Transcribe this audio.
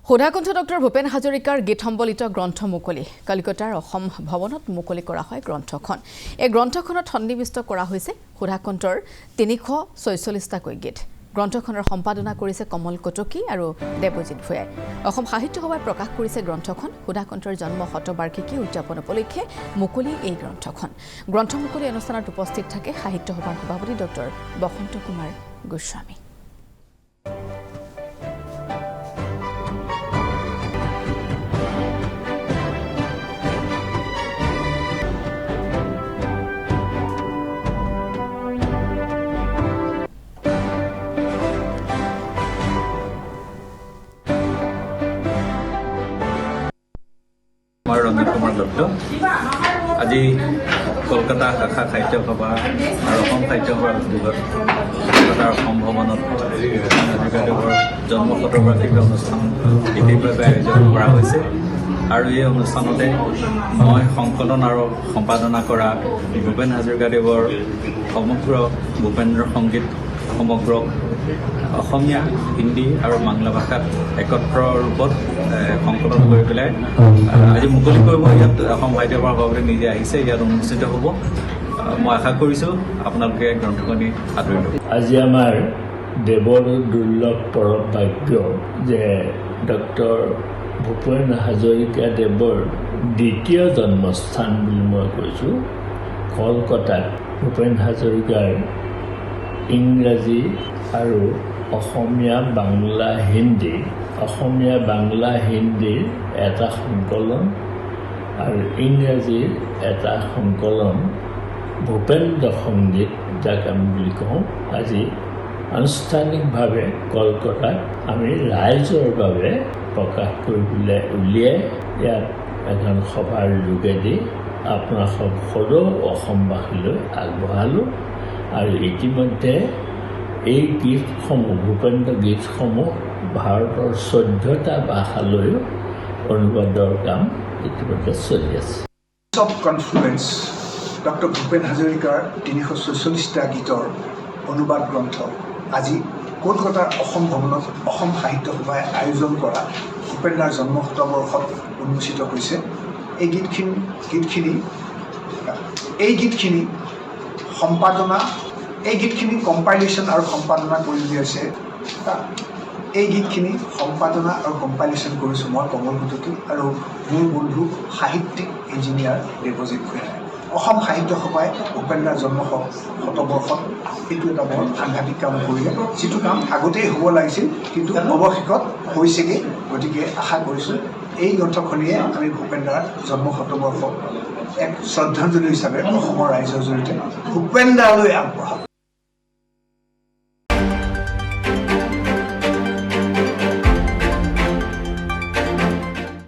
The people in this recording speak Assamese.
সুধাকণ্ঠ ডক্টৰ ভূপেন হাজৰিকাৰ গীত সম্বলিত গ্ৰন্থ মুকলি কলিকতাৰ অসম ভৱনত মুকলি কৰা হয় গ্ৰন্থখন। এই গ্ৰন্থখনত সন্নিৱিষ্ট কৰা হৈছে সুধাকণ্ঠৰ ৩৪৬টা গীত। গ্ৰন্থখনৰ সম্পাদনা কৰিছে কমল কটকী আৰু দেৱজিৎ ভূঞাই। অসম সাহিত্য সভাই প্ৰকাশ কৰিছে গ্ৰন্থখন। সুধাকণ্ঠৰ জন্ম শতবাৰ্ষিকী উদযাপন উপলক্ষে মুকলি এই গ্ৰন্থখন। গ্ৰন্থ মুকলি অনুষ্ঠানত উপস্থিত থাকে সাহিত্য সভাৰ সভাপতি ডক্টৰ বসন্ত কুমাৰ গোস্বামী। ৰঞ্জিত কুমাৰ দত্ত আজি কলকাতা শাখা সাহিত্য সভা আৰু অসম সাহিত্য সভাৰ উদ্যোগত কলকাতাৰ অসম ভৱনত ভূপেন হাজৰিকাদেৱৰ জন্ম শতবাৰ্ষিকী অনুষ্ঠান বিশেষভাৱে আয়োজন কৰা হৈছে। আৰু এই অনুষ্ঠানতে মই সংকলন আৰু সম্পাদনা কৰা ভূপেন হাজৰিকাদেৱৰ সমগ্ৰ ভূপেন্দ্ৰ সংগীত সমগ্ৰ অসমীয়া, হিন্দী আৰু বাংলা ভাষাত একত্ৰ ৰূপত সংকলন কৰি পেলাই আজি মুকলি কৰিব ইয়াত অসম সাহিত্য সভাৰ সভাপতি নিজে আহিছে, ইয়াত অনুষ্ঠিত হ'ব। মই আশা কৰিছোঁ আপোনালোকে গ্ৰন্থখনি আদৰি ল'ব। আজি আমাৰ দেৱৰ দুৰ্লভ পৰম ভাগ্য যে ডক্টৰ ভূপেন হাজৰিকা দেৱৰ দ্বিতীয় জন্মস্থান বুলি মই কৈছোঁ কলকাতাত। ভূপেন হাজৰিকাৰ ইংৰাজী আৰু অসমীয়া, বাংলা, হিন্দীৰ এটা সংকলন আৰু ইংৰাজীৰ এটা সংকলন ভূপেন্দ্ৰ সংগীত, যাক আমি বুলি কওঁ, আজি আনুষ্ঠানিকভাৱে কলকাতাত আমি ৰাইজৰ বাবে প্ৰকাশ কৰিবলৈ উলিয়াই ইয়াত এখন সভাৰ যোগেদি আপোনাৰ সকলো অসমবাসীলৈ আগবঢ়ালোঁ। আৰু ইতিমধ্যে এই গীতসমূহ, ভূপেন্দ্ৰ গীতসমূহ ভাৰতৰ 14টা ভাষালৈও অনুবাদৰ কাম ইতিমধ্যে চলি আছে। চব কনফ্লুৱেন্স ডক্টৰ ভূপেন হাজৰিকাৰ ৩৪৬টা গীতৰ অনুবাদ গ্ৰন্থ আজি কলকাতাৰ অসম ভৱনত অসম সাহিত্য সভাই আয়োজন কৰা ভূপেন্দ্ৰৰ জন্ম শতবৰ্ষত উন্মোচিত হৈছে। এই গীতখিনি সম্পাদনা, এই গীতখিনি কম্পাইলেশ্যন আৰু সম্পাদনা কৰি উলিয়াইছে। এই গীতখিনি সম্পাদনা আৰু কম্পাইলেশ্যন কৰিছোঁ মই কমল কটকী আৰু মোৰ বন্ধু সাহিত্যিক ইঞ্জিনিয়াৰ দেৱজিৎ ভূঞাই। অসম সাহিত্য সভাই ভূপেন্দ্ৰৰ জন্ম শতবৰ্ষত এইটো এটা বৰ সাংঘাতিক কাম কৰিলে, যিটো কাম আগতেই হ'ব লাগিছিল কিন্তু অৱশেষত হৈছেগৈ। গতিকে আশা কৰিছোঁ এই গ্ৰন্থখনিয়ে আমি ভূপেন্দ্ৰৰ জন্ম শতবৰ্ষক এক শ্ৰদ্ধাঞ্জলি হিচাপে অসমৰ ৰাইজৰ জৰিয়তে ভূপেন্দ্ৰলৈ আগবঢ়াম।